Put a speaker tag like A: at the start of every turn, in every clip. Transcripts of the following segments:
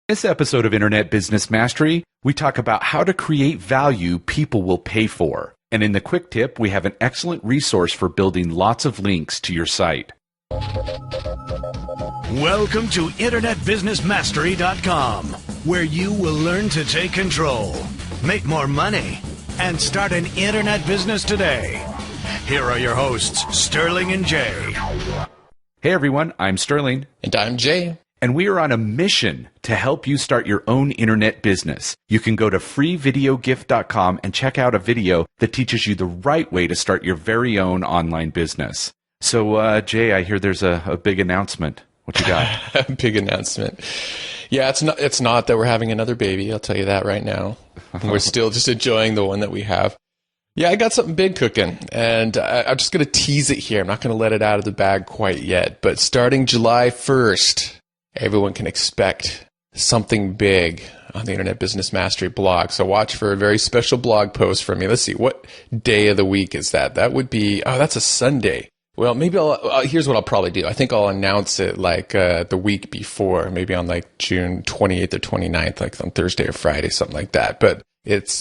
A: This episode of Internet Business Mastery, we talk about how to create value people will pay for. And in the quick tip, we have an excellent resource for building lots of links to your site.
B: Welcome to InternetBusinessMastery.com, where you will learn to take control, make more money, and start an internet business today. Here are your hosts, Sterling and Jay.
A: Hey everyone, I'm Sterling.
C: And I'm Jay.
A: And we are on a mission to help you start your own internet business. You can go to freevideogift.com and check out a video that teaches you the right way to start your very own online business. So, Jay, I hear there's a big announcement. What you got?
C: A big announcement. Yeah, it's not that we're having another baby. I'll tell you that right now. We're still just enjoying the one that we have. Yeah, I got something big cooking, and I'm just going to tease it here. I'm not going to let it out of the bag quite yet. But starting July 1st, everyone can expect something big on the Internet Business Mastery blog. So watch for a very special blog post from me. Let's see, what day of the week is that? That would be, that's a Sunday. Well, maybe here's what I'll probably do. I think I'll announce it like the week before, maybe on like June 28th or 29th, like on Thursday or Friday, something like that. But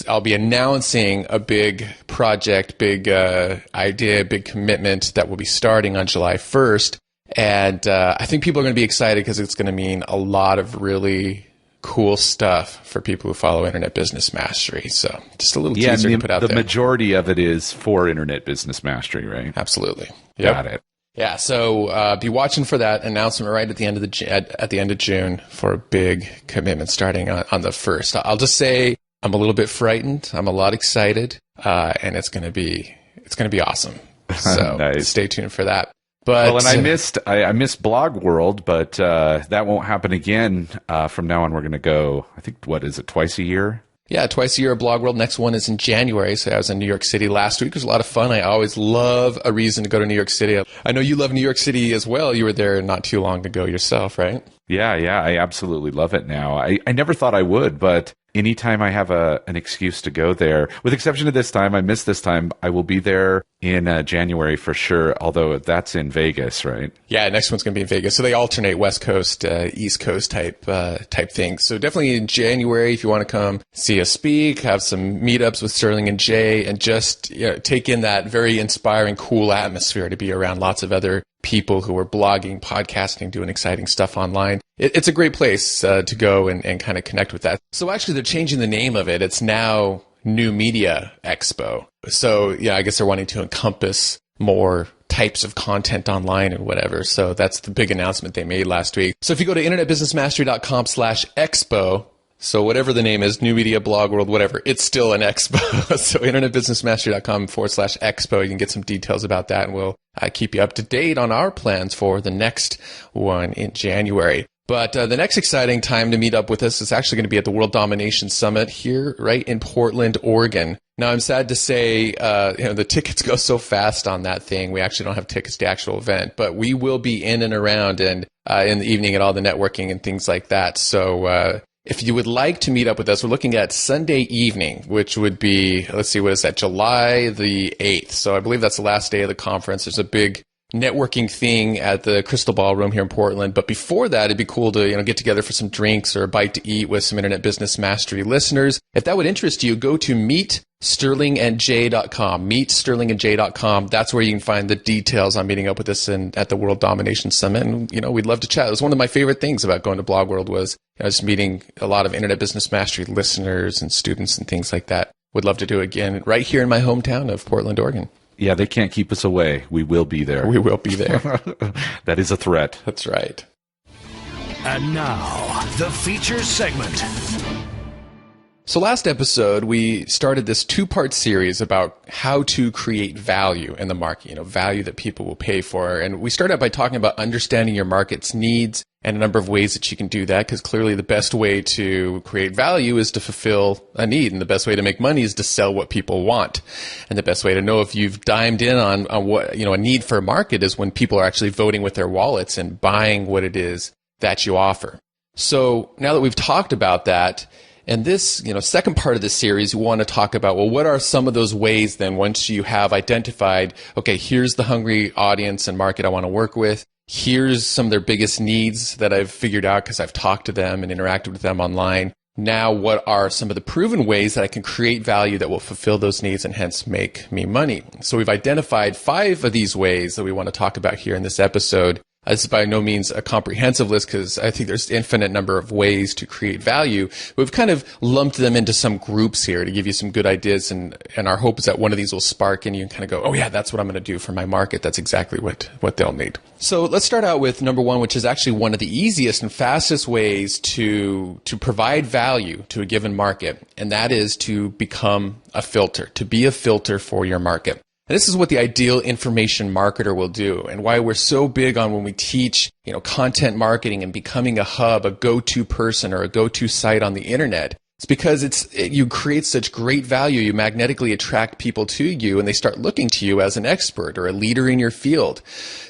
C: I'll be announcing a big project, big idea, big commitment that will be starting on July 1st. And I think people are going to be excited because it's going to mean a lot of really cool stuff for people who follow Internet Business Mastery. So just a little teaser to put out there.
A: The majority of it is for Internet Business Mastery, right?
C: Absolutely. Yep.
A: Got it.
C: Yeah. So be watching for that announcement right at the end of at the end of June for a big commitment starting on the 1st. I'll just say I'm a little bit frightened. I'm a lot excited, and it's going to be awesome. So
A: nice.
C: Stay tuned for that. But,
A: well, and I missed Blog World, but that won't happen again. From now on, we're going to go, I think, twice a year?
C: Yeah, twice a year at Blog World. Next one is in January. So I was in New York City last week. It was a lot of fun. I always love a reason to go to New York City. I know you love New York City as well. You were there not too long ago yourself, right?
A: Yeah, I absolutely love it now. I never thought I would, but anytime I have an excuse to go there, with exception of this time, I missed this time, I will be there in January for sure, although that's in Vegas, right?
C: Yeah, next one's going to be in Vegas. So they alternate West Coast, East Coast type things. So definitely in January, if you want to come see us speak, have some meetups with Sterling and Jay, and just take in that very inspiring, cool atmosphere to be around lots of other people who are blogging, podcasting, doing exciting stuff online. It's a great place to go and kind of connect with that. So actually, they're changing the name of it. It's now New Media Expo. So yeah, I guess they're wanting to encompass more types of content online and whatever. So that's the big announcement they made last week. So if you go to internetbusinessmastery.com/expo, so whatever the name is, New Media, Blog World, whatever, it's still an expo. So internetbusinessmastery.com/expo, you can get some details about that, and we'll keep you up to date on our plans for the next one in January. But the next exciting time to meet up with us is actually going to be at the World Domination Summit here, right in Portland, Oregon. Now, I'm sad to say, the tickets go so fast on that thing. We actually don't have tickets to the actual event, but we will be in and around and in the evening at all the networking and things like that. So, if you would like to meet up with us, we're looking at Sunday evening, which would be, let's see, what is that, July the 8th. So I believe that's the last day of the conference. There's a big networking thing at the Crystal Ballroom here in Portland. But before that, it'd be cool to get together for some drinks or a bite to eat with some Internet Business Mastery listeners. If that would interest you, go to meetsterlingandjay.com. Meetsterlingandjay.com. That's where you can find the details on meeting up with us at the World Domination Summit. And, we'd love to chat. It was one of my favorite things about going to Blog World was just meeting a lot of Internet Business Mastery listeners and students and things like that. Would love to do it again right here in my hometown of Portland, Oregon.
A: Yeah, they can't keep us away. We will be there.
C: We will be there.
A: That is a threat.
C: That's right.
B: And now, the feature segment.
C: So last episode, we started this two-part series about how to create value in the market, value that people will pay for. And we started out by talking about understanding your market's needs and a number of ways that you can do that, because clearly the best way to create value is to fulfill a need, and the best way to make money is to sell what people want. And the best way to know if you've dimed in on what, a need for a market is when people are actually voting with their wallets and buying what it is that you offer. So now that we've talked about that, and this, second part of this series, we want to talk about, what are some of those ways then once you have identified, okay, here's the hungry audience and market I want to work with. Here's some of their biggest needs that I've figured out because I've talked to them and interacted with them online. Now, what are some of the proven ways that I can create value that will fulfill those needs and hence make me money? So we've identified 5 of these ways that we want to talk about here in this episode. This is by no means a comprehensive list because I think there's infinite number of ways to create value. We've kind of lumped them into some groups here to give you some good ideas, and our hope is that one of these will spark and you can kind of go, oh yeah, that's what I'm going to do for my market. That's exactly what they'll need. So let's start out with number 1, which is actually one of the easiest and fastest ways to provide value to a given market, and that is to become a filter, to be a filter for your market. And this is what the ideal information marketer will do, and why we're so big on when we teach, content marketing and becoming a hub, a go-to person or a go-to site on the internet. It's because you create such great value, you magnetically attract people to you, and they start looking to you as an expert or a leader in your field.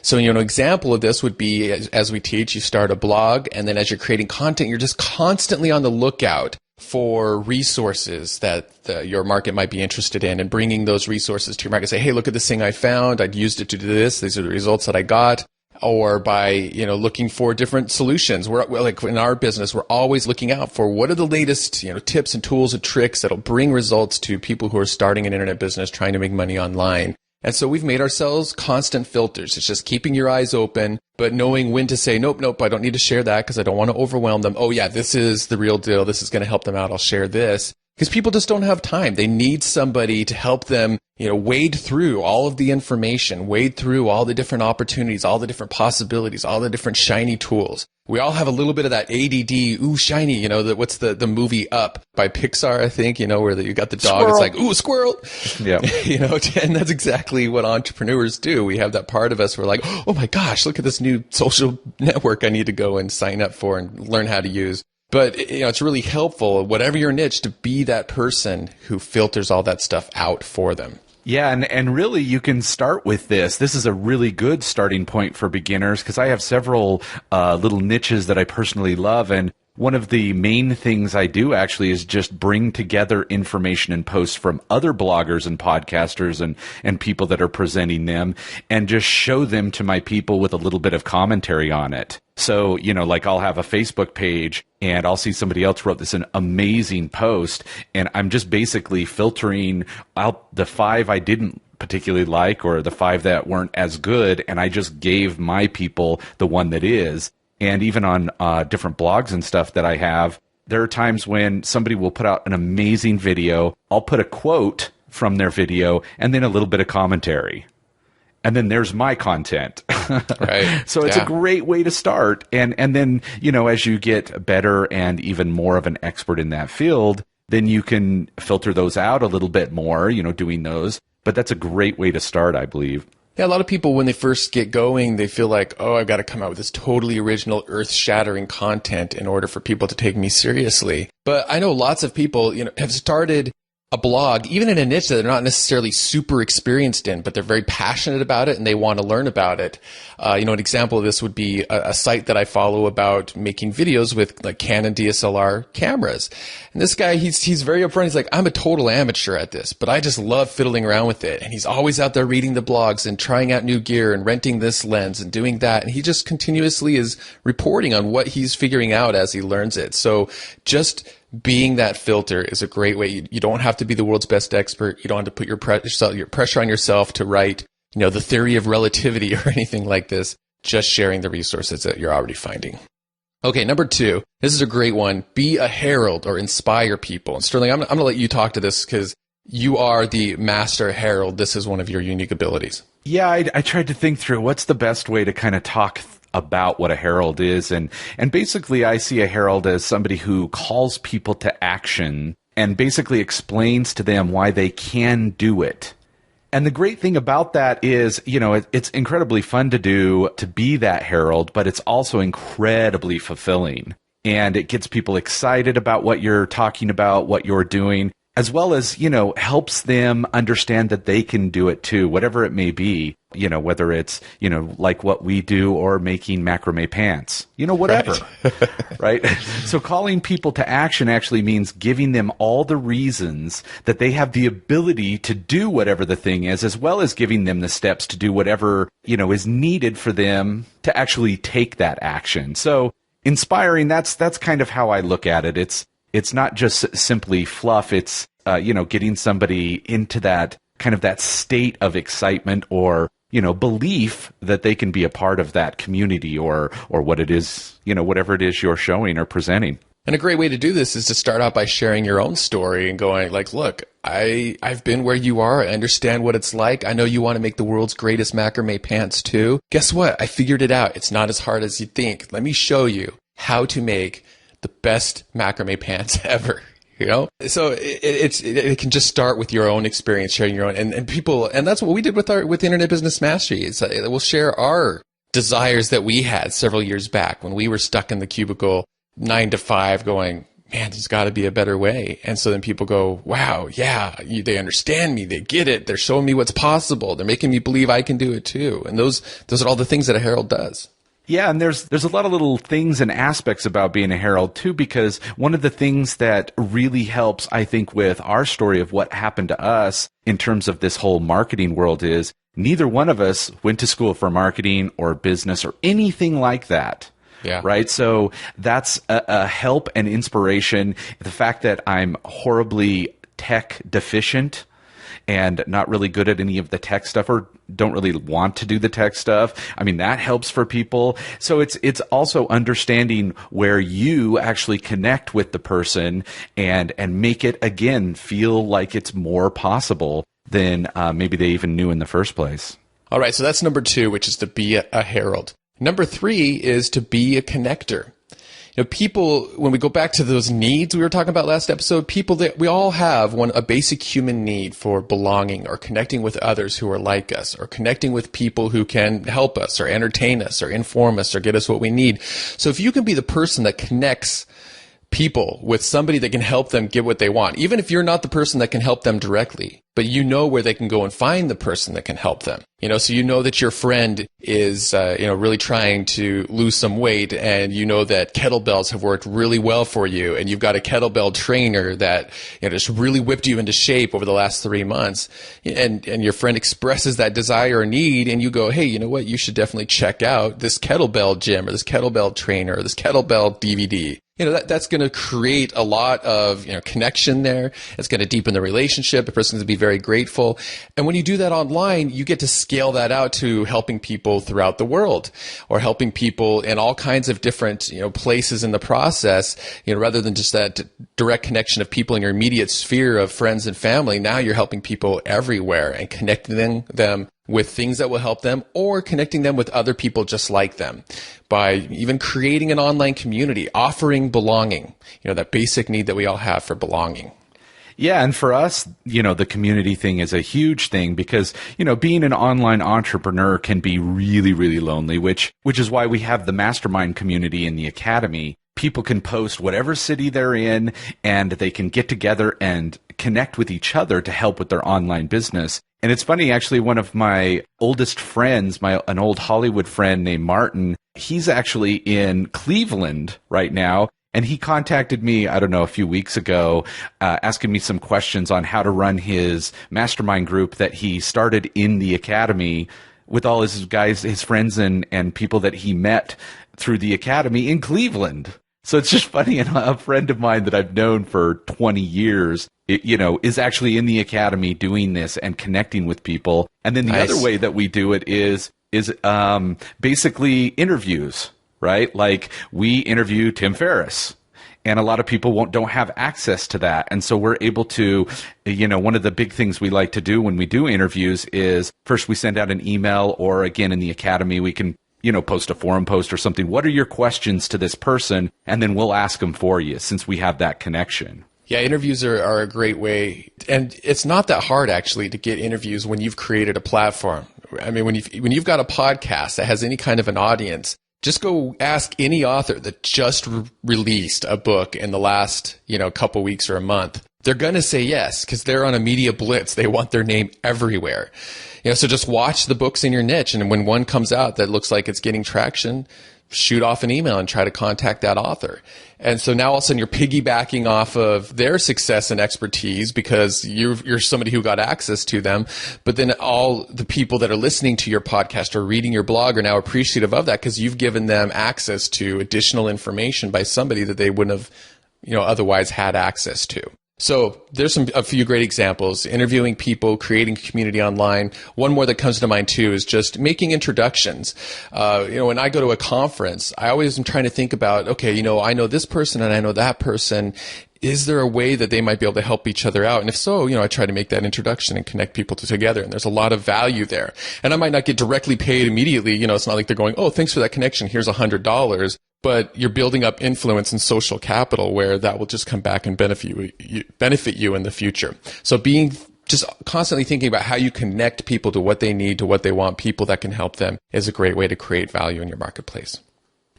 C: So, an example of this would be, as we teach, you start a blog, and then as you're creating content, you're just constantly on the lookout for resources that your market might be interested in, and bringing those resources to your market. Say, hey, look at this thing I found. I'd used it to do this. These are the results that I got. Or by, looking for different solutions. We're like in our business, we're always looking out for what are the latest, tips and tools and tricks that'll bring results to people who are starting an internet business, trying to make money online. And so we've made ourselves constant filters. It's just keeping your eyes open, but knowing when to say, nope, I don't need to share that because I don't want to overwhelm them. Oh yeah, this is the real deal. This is going to help them out. I'll share this. Because people just don't have time. They need somebody to help them, wade through all of the information, wade through all the different opportunities, all the different possibilities, all the different shiny tools. We all have a little bit of that ADD, ooh, shiny, what's the movie Up by Pixar, I think, where you got the dog, squirrel. It's like, ooh, squirrel. Yeah. And that's exactly what entrepreneurs do. We have that part of us. We're like, oh my gosh, look at this new social network I need to go and sign up for and learn how to use. But, it's really helpful, whatever your niche, to be that person who filters all that stuff out for them.
A: Yeah, and really you can start with this. This is a really good starting point for beginners because I have several little niches that I personally love, and one of the main things I do actually is just bring together information and posts from other bloggers and podcasters and people that are presenting them and just show them to my people with a little bit of commentary on it. So, like I'll have a Facebook page and I'll see somebody else wrote this an amazing post, and I'm just basically filtering out the 5 I didn't particularly like or the 5 that weren't as good, and I just gave my people the one that is. And even on different blogs and stuff that I have, there are times when somebody will put out an amazing video. I'll put a quote from their video and then a little bit of commentary. And then there's my content.
C: Right.
A: So it's a great way to start. And then, as you get better and even more of an expert in that field, then you can filter those out a little bit more, doing those. But that's a great way to start, I believe.
C: Yeah, a lot of people, when they first get going, they feel like, oh, I've got to come out with this totally original, earth-shattering content in order for people to take me seriously. But I know lots of people, have started a blog, even in a niche that they're not necessarily super experienced in, but they're very passionate about it and they want to learn about it. An example of this would be a site that I follow about making videos with like Canon DSLR cameras. And this guy, he's very upfront. He's like, I'm a total amateur at this, but I just love fiddling around with it. And he's always out there reading the blogs and trying out new gear and renting this lens and doing that. And he just continuously is reporting on what he's figuring out as he learns it. So just being that filter is a great way. You don't have to be the world's best expert. You don't have to put your pressure on yourself to write, the theory of relativity or anything like this. Just sharing the resources that you're already finding. Okay, number 2. This is a great one. Be a herald or inspire people. And Sterling, I'm going to let you talk to this because you are the master herald. This is one of your unique abilities.
A: Yeah, I tried to think through what's the best way to kind of talk about what a herald is. And basically I see a herald as somebody who calls people to action and basically explains to them why they can do it. And the great thing about that is, it's incredibly fun to do, to be that herald, but it's also incredibly fulfilling. And it gets people excited about what you're talking about, what you're doing. as well as, helps them understand that they can do it too, whatever it may be, whether it's, like what we do or making macrame pants, whatever, right? So calling people to action actually means giving them all the reasons that they have the ability to do whatever the thing is, as well as giving them the steps to do whatever, is needed for them to actually take that action. So inspiring, that's kind of how I look at it. It's not just simply fluff. It's, getting somebody into that kind of that state of excitement or, belief that they can be a part of that community or what it is, whatever it is you're showing or presenting.
C: And a great way to do this is to start out by sharing your own story and going like, look, I've been where you are. I understand what it's like. I know you want to make the world's greatest macrame pants too. Guess what? I figured it out. It's not as hard as you think. Let me show you how to make the best macrame pants ever. So it can just start with your own experience, sharing your own, and people, and that's what we did with Internet Business Mastery. We'll share our desires that we had several years back when we were stuck in the cubicle 9 to 5 going, man, there's got to be a better way. And so then people go, wow, yeah, they understand me. They get it. They're showing me what's possible. They're making me believe I can do it too. And those are all the things that a herald does.
A: Yeah, and there's a lot of little things and aspects about being a herald too, because one of the things that really helps, I think, with our story of what happened to us in terms of this whole marketing world is neither one of us went to school for marketing or business or anything like that.
C: Yeah.
A: Right. So that's a help and inspiration. The fact that I'm horribly tech deficient and not really good at any of the tech stuff or don't really want to do the tech stuff. I mean, that helps for people. So it's also understanding where you actually connect with the person and make it, again, feel like it's more possible than maybe they even knew in the first place.
C: All right. So that's number 2, which is to be a herald. Number 3 is to be a connector. People, when we go back to those needs we were talking about last episode, people that we all have a basic human need for belonging or connecting with others who are like us or connecting with people who can help us or entertain us or inform us or get us what we need. So if you can be the person that connects people with somebody that can help them get what they want, even if you're not the person that can help them directly, but you know where they can go and find the person that can help them. So you know that your friend is, really trying to lose some weight, and you know that kettlebells have worked really well for you, and you've got a kettlebell trainer that just really whipped you into shape over the last 3 months, and your friend expresses that desire or need, and you go, hey, you know what? You should definitely check out this kettlebell gym or this kettlebell trainer or this kettlebell DVD. That's going to create a lot of, connection there. It's going to deepen the relationship. The person's going to be very grateful. And when you do that online, you get to scale that out to helping people throughout the world or helping people in all kinds of different, places in the process, rather than just that direct connection of people in your immediate sphere of friends and family. Now you're helping people everywhere and connecting them with things that will help them or connecting them with other people just like them by even creating an online community, offering belonging, that basic need that we all have for belonging.
A: Yeah, and for us, the community thing is a huge thing because, being an online entrepreneur can be really, really lonely, which is why we have the mastermind community in the academy. People can post whatever city they're in and they can get together and connect with each other to help with their online business. And it's funny, actually, one of my oldest friends, an old Hollywood friend named Martin, he's actually in Cleveland right now. And he contacted me, I don't know, a few weeks ago, asking me some questions on how to run his mastermind group that he started in the academy with all his guys, his friends and people that he met through the academy in Cleveland. So it's just funny, and a friend of mine that I've known for 20 years, is actually in the academy doing this and connecting with people. And then the other way that we do it is basically interviews, right? Like we interview Tim Ferriss, and a lot of people don't have access to that. And so we're able to, one of the big things we like to do when we do interviews is first we send out an email, or again in the academy we can post a forum post or something. What are your questions to this person? And then we'll ask them for you since we have that connection.
C: Yeah, interviews are a great way. And it's not that hard, actually, to get interviews when you've created a platform. I mean, when you've got a podcast that has any kind of an audience, just go ask any author that just released a book in the last, couple weeks or a month. they're going to say yes because they're on a media blitz. They want their name everywhere. So just watch the books in your niche. And when one comes out that looks like it's getting traction, shoot off an email and try to contact that author. And so now all of a sudden you're piggybacking off of their success and expertise because you're somebody who got access to them. But then all the people that are listening to your podcast or reading your blog are now appreciative of that because you've given them access to additional information by somebody that they wouldn't have, otherwise had access to. So there's a few great examples: interviewing people, creating community online. One more that comes to mind too is just making introductions. When I go to a conference, I always am trying to think about, okay, I know this person and I know that person. Is there a way that they might be able to help each other out? And if so, I try to make that introduction and connect people together. And there's a lot of value there. And I might not get directly paid immediately. It's not like they're going, oh, thanks for that connection. Here's $100. But you're building up influence and social capital where that will just come back and benefit you in the future. So being just constantly thinking about how you connect people to what they need, to what they want, people that can help them, is a great way to create value in your marketplace.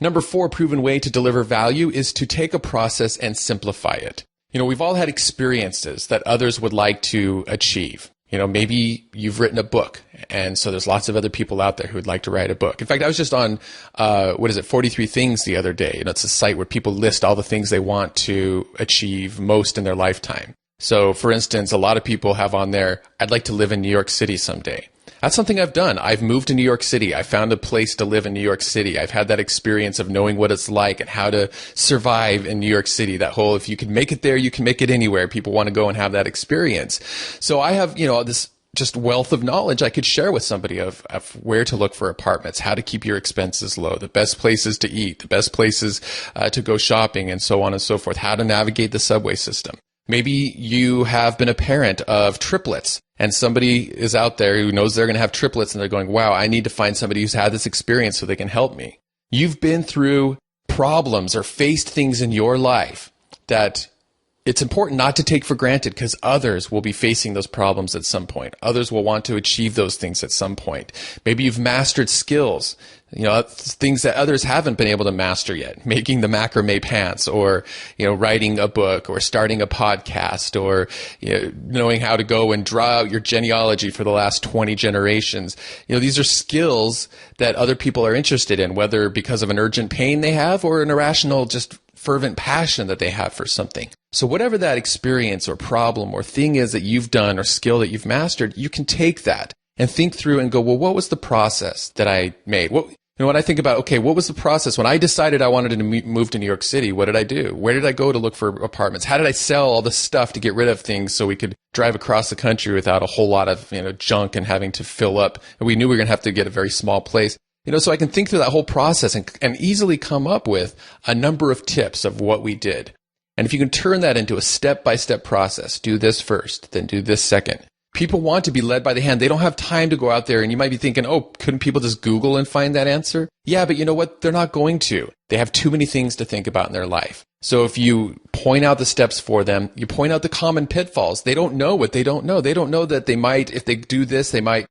C: Number 4 proven way to deliver value is to take a process and simplify it. We've all had experiences that others would like to achieve. Maybe you've written a book, and so there's lots of other people out there who would like to write a book. In fact, I was just on, 43 Things the other day. It's a site where people list all the things they want to achieve most in their lifetime. So, for instance, a lot of people have on there, I'd like to live in New York City someday. That's something I've done. I've moved to New York City. I found a place to live in New York City. I've had that experience of knowing what it's like and how to survive in New York City. That whole, if you can make it there, you can make it anywhere. People want to go and have that experience. So I have, this just wealth of knowledge I could share with somebody of where to look for apartments, how to keep your expenses low, the best places to eat, the best places to go shopping, and so on and so forth, how to navigate the subway system. Maybe you have been a parent of triplets and somebody is out there who knows they're going to have triplets and they're going, wow, I need to find somebody who's had this experience so they can help me. You've been through problems or faced things in your life that it's important not to take for granted because others will be facing those problems at some point. Others will want to achieve those things at some point. Maybe you've mastered skills, things that others haven't been able to master yet. Making the macrame pants, or, writing a book, or starting a podcast, or, knowing how to go and draw out your genealogy for the last 20 generations. These are skills that other people are interested in, whether because of an urgent pain they have or an irrational, just fervent passion that they have for something. So whatever that experience or problem or thing is that you've done or skill that you've mastered, you can take that and think through and go, well, what was the process that I made? When I think about, okay, what was the process? When I decided I wanted to move to New York City, what did I do? Where did I go to look for apartments? How did I sell all the stuff to get rid of things so we could drive across the country without a whole lot of, junk and having to fill up? And we knew we were going to have to get a very small place. So I can think through that whole process and easily come up with a number of tips of what we did. And if you can turn that into a step-by-step process, do this first, then do this second. People want to be led by the hand. They don't have time to go out there, and you might be thinking, oh, couldn't people just Google and find that answer? Yeah, but you know what? They're not going to. They have too many things to think about in their life. So if you point out the steps for them, you point out the common pitfalls. They don't know what they don't know. They don't know that they might, if they do this, they might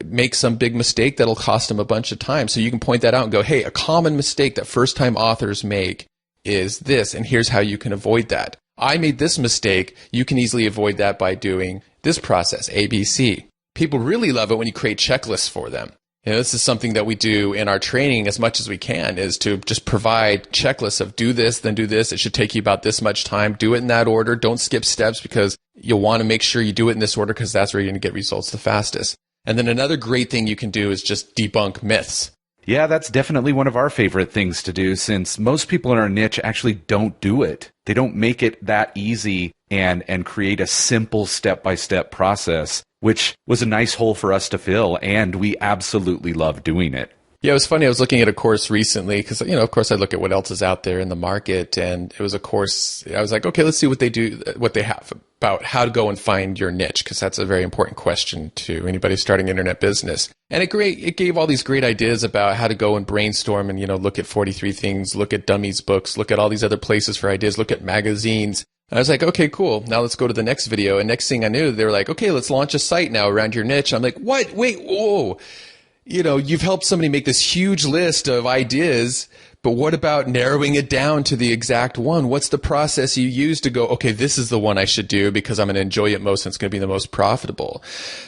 C: make some big mistake that'll cost them a bunch of time. So you can point that out and go, hey, a common mistake that first-time authors make is this, and here's how you can avoid that. I made this mistake. You can easily avoid that by doing this process, ABC. People really love it when you create checklists for them. This is something that we do in our training as much as we can, is to just provide checklists of do this, then do this. It should take you about this much time. Do it in that order. Don't skip steps because you'll want to make sure you do it in this order because that's where you're going to get results the fastest. And then another great thing you can do is just debunk myths.
A: Yeah, that's definitely one of our favorite things to do, since most people in our niche actually don't do it. They don't make it that easy and create a simple step-by-step process, which was a nice hole for us to fill, and we absolutely love doing it.
C: Yeah, it was funny. I was looking at a course recently because, of course, I look at what else is out there in the market, and it was a course. I was like, okay, let's see what they do, what they have about how to go and find your niche, because that's a very important question to anybody starting internet business. And it gave all these great ideas about how to go and brainstorm and, look at 43 Things, look at Dummies books, look at all these other places for ideas, look at magazines. And I was like, okay, cool. Now let's go to the next video. And next thing I knew, they were like, okay, let's launch a site now around your niche. I'm like, what? Wait, whoa. You've helped somebody make this huge list of ideas, But what about narrowing it down to the exact one? What's the process you use to go, okay, this is the one I should do because I'm going to enjoy it most and it's going to be the most profitable.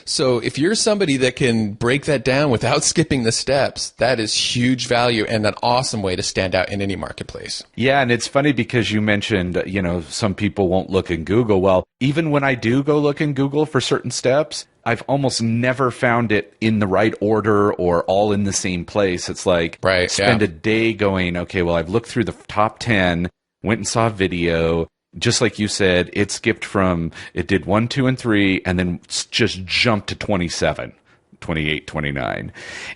C: So if you're somebody that can break that down without skipping the steps, that is huge value and an awesome way to stand out in any marketplace.
A: Yeah, and it's funny because you mentioned, some people won't look in Google. Well, even when I do go look in Google for certain steps, I've almost never found it in the right order or all in the same place. It's like spend a day going, okay, well, I've looked through the top 10, went and saw a video. Just like you said, it did 1, 2, and 3, and then just jumped to 27. 28, 29.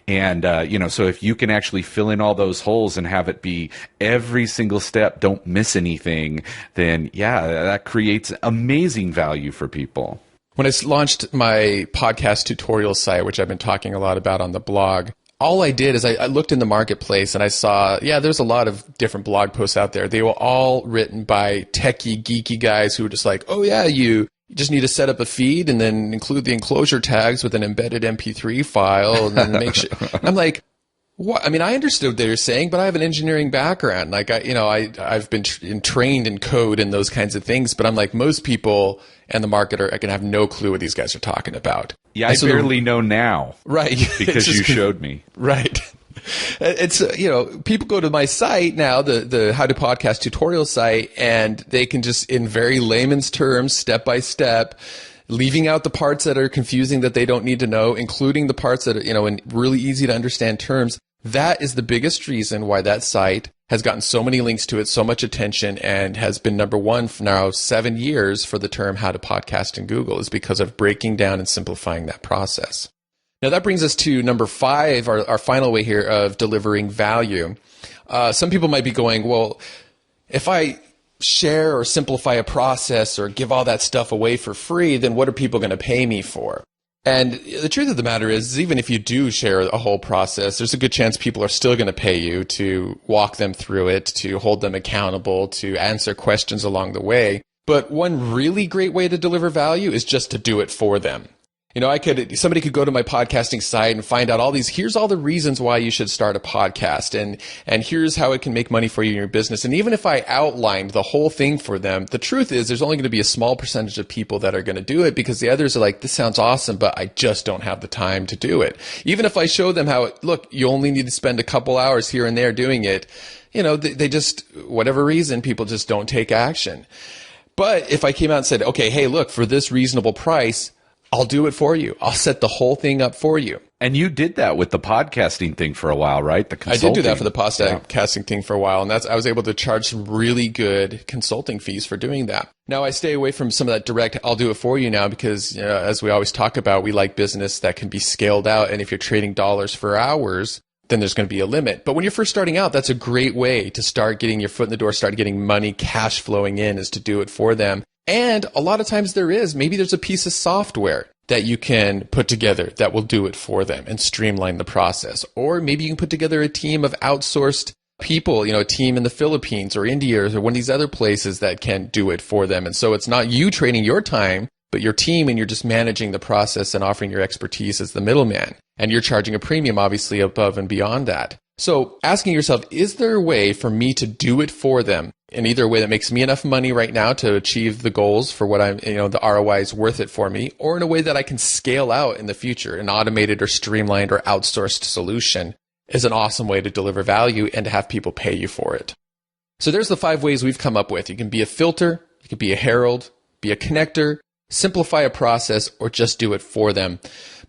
A: And, so if you can actually fill in all those holes and have it be every single step, don't miss anything, then that creates amazing value for people.
C: When I launched my podcast tutorial site, which I've been talking a lot about on the blog, all I did is I looked in the marketplace and I saw, there's a lot of different blog posts out there. They were all written by techie, geeky guys who were just like, you just need to set up a feed and then include the enclosure tags with an embedded MP3 file and then make sure. I'm like, what? I mean, I understood what they were saying, but I have an engineering background. Like, I've been trained in code and those kinds of things, but I'm like, most people and the marketer, I can have no clue what these guys are talking about.
A: Yeah, I barely know now.
C: Right.
A: Because you showed me.
C: Right. It's, people go to my site now, the How to Podcast tutorial site, and they can just, in very layman's terms, step by step, leaving out the parts that are confusing that they don't need to know, including the parts that are, in really easy to understand terms. That is the biggest reason why that site has gotten so many links to it, so much attention, and has been number one for now 7 years for the term How to Podcast in Google, is because of breaking down and simplifying that process. Now that brings us to number 5, our final way here of delivering value. Some people might be going, well, if I share or simplify a process or give all that stuff away for free, then what are people going to pay me for? And the truth of the matter is, even if you do share a whole process, there's a good chance people are still going to pay you to walk them through it, to hold them accountable, to answer questions along the way. But one really great way to deliver value is just to do it for them. Somebody could go to my podcasting site and find out here's all the reasons why you should start a podcast, and here's how it can make money for you in your business. And even if I outlined the whole thing for them, the truth is there's only going to be a small percentage of people that are going to do it, because the others are like, this sounds awesome, but I just don't have the time to do it. Even if I show them look, you only need to spend a couple hours here and there doing it, they just, whatever reason, people just don't take action. But if I came out and said, okay, hey, look, for this reasonable price, I'll do it for you. I'll set the whole thing up for you.
A: And you did that with the podcasting thing for a while, right? The consulting.
C: I did do that for the podcasting thing for a while, and I was able to charge some really good consulting fees for doing that. Now I stay away from some of that direct, I'll do it for you now, because as we always talk about, we like business that can be scaled out, and if you're trading dollars for hours, then there's going to be a limit. But when you're first starting out, that's a great way to start getting your foot in the door, start getting money, cash flowing in, is to do it for them. And a lot of times maybe there's a piece of software that you can put together that will do it for them and streamline the process. Or maybe you can put together a team of outsourced people, a team in the Philippines or India or one of these other places that can do it for them. And so it's not you trading your time, but your team, and you're just managing the process and offering your expertise as the middleman. And you're charging a premium, obviously, above and beyond that. So asking yourself, is there a way for me to do it for them in either a way that makes me enough money right now to achieve the goals for what the ROI is worth it for me, or in a way that I can scale out in the future? An automated or streamlined or outsourced solution is an awesome way to deliver value and to have people pay you for it. So there's the 5 ways we've come up with. You can be a filter, you can be a herald, be a connector, simplify a process, or just do it for them.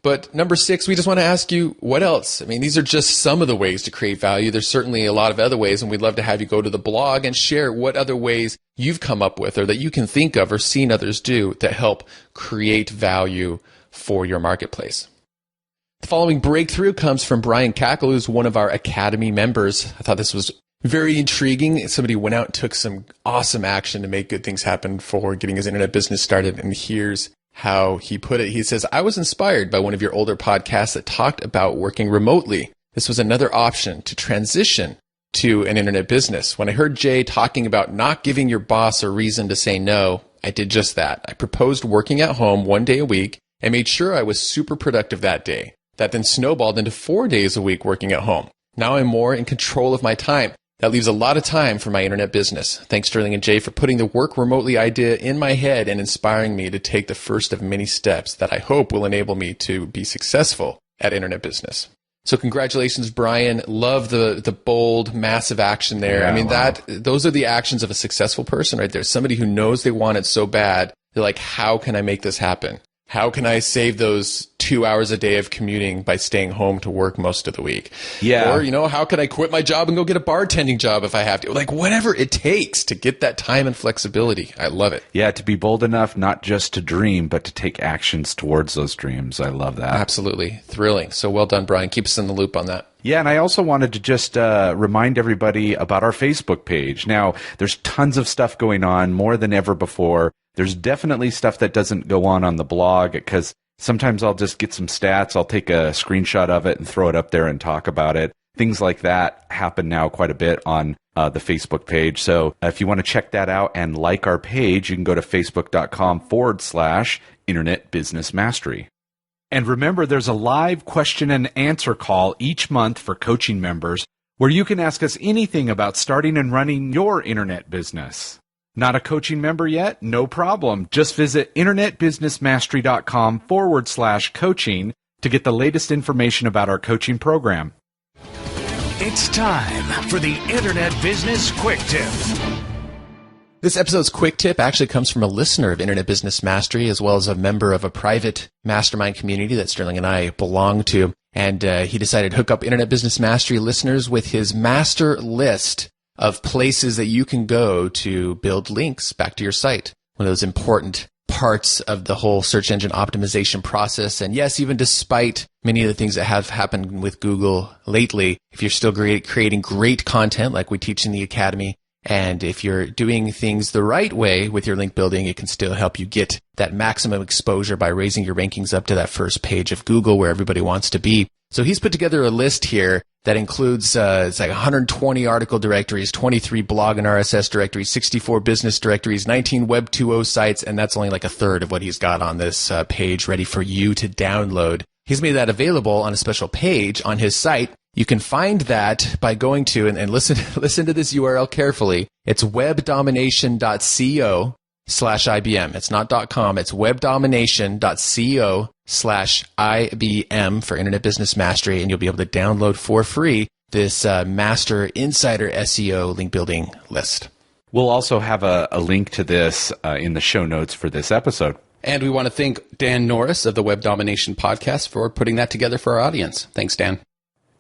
C: But number 6, we just want to ask you, what else? I mean, these are just some of the ways to create value. There's certainly a lot of other ways, and we'd love to have you go to the blog and share what other ways you've come up with or that you can think of or seen others do that help create value for your marketplace. The following breakthrough comes from Brian Cackle, who's one of our Academy members. I thought this was very intriguing. Somebody went out and took some awesome action to make good things happen for getting his internet business started, and here's how he put it. He says, I was inspired by one of your older podcasts that talked about working remotely. This was another option to transition to an internet business. When I heard Jay talking about not giving your boss a reason to say no, I did just that. I proposed working at home 1 day a week and made sure I was super productive that day. That then snowballed into 4 days a week working at home. Now I'm more in control of my time. That leaves a lot of time for my internet business. Thanks, Sterling and Jay, for putting the work remotely idea in my head and inspiring me to take the first of many steps that I hope will enable me to be successful at internet business. So congratulations, Brian. Love the bold, massive action there.
A: Yeah,
C: I mean,
A: wow.
C: those are the actions of a successful person right there. Somebody who knows they want it so bad. They're like, how can I make this happen? How can I save those 2 hours a day of commuting by staying home to work most of the week?
A: Yeah.
C: Or, how can I quit my job and go get a bartending job if I have to? Like, whatever it takes to get that time and flexibility. I love it.
A: Yeah, to be bold enough not just to dream, but to take actions towards those dreams. I love that.
C: Absolutely. Thrilling. So well done, Brian. Keep us in the loop on that.
A: Yeah, and I also wanted to just remind everybody about our Facebook page. Now, there's tons of stuff going on, more than ever before. There's definitely stuff that doesn't go on the blog, because sometimes I'll just get some stats, I'll take a screenshot of it and throw it up there and talk about it. Things like that happen now quite a bit on the Facebook page. So if you want to check that out and like our page, you can go to facebook.com/Internet Business Mastery. And remember, there's a live question and answer call each month for coaching members where you can ask us anything about starting and running your internet business. Not a coaching member yet? No problem. Just visit internetbusinessmastery.com/coaching to get the latest information about our coaching program.
B: It's time for the Internet Business Quick Tip.
C: This episode's quick tip actually comes from a listener of Internet Business Mastery, as well as a member of a private mastermind community that Sterling and I belong to. And he decided to hook up Internet Business Mastery listeners with his master list of places that you can go to build links back to your site. One of those important parts of the whole search engine optimization process. And yes, even despite many of the things that have happened with Google lately, if you're still creating great content like we teach in the Academy, and if you're doing things the right way with your link building, it can still help you get that maximum exposure by raising your rankings up to that first page of Google where everybody wants to be. So he's put together a list here that includes it's like 120 article directories, 23 blog and RSS directories, 64 business directories, 19 Web 2.0 sites, and that's only like a third of what he's got on this page ready for you to download. He's made that available on a special page on his site. You can find that by going to, and listen to this URL carefully. It's webdomination.co/IBM. It's not .com. It's webdomination.co/IBM for Internet Business Mastery, and you'll be able to download for free this Master Insider SEO link building list.
A: We'll also have a link to this in the show notes for this episode.
C: And we want to thank Dan Norris of the Web Domination Podcast for putting that together for our audience. Thanks, Dan.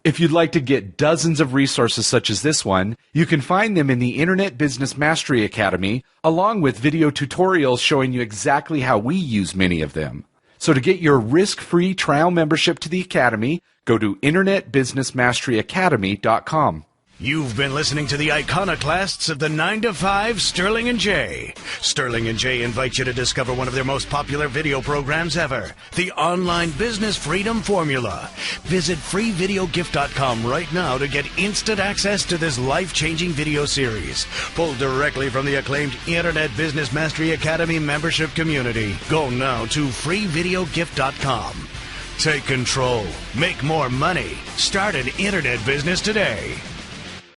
A: If you'd like to get dozens of resources such as this one, you can find them in the Internet Business Mastery Academy, along with video tutorials showing you exactly how we use many of them. So to get your risk-free trial membership to the Academy, go to internetbusinessmasteryacademy.com.
B: You've been listening to the iconoclasts of the 9 to 5, Sterling and Jay. Sterling and Jay invite you to discover one of their most popular video programs ever, the Online Business Freedom Formula. Visit freevideogift.com right now to get instant access to this life-changing video series, pulled directly from the acclaimed Internet Business Mastery Academy membership community. Go now to freevideogift.com. Take control, make more money, start an internet business today.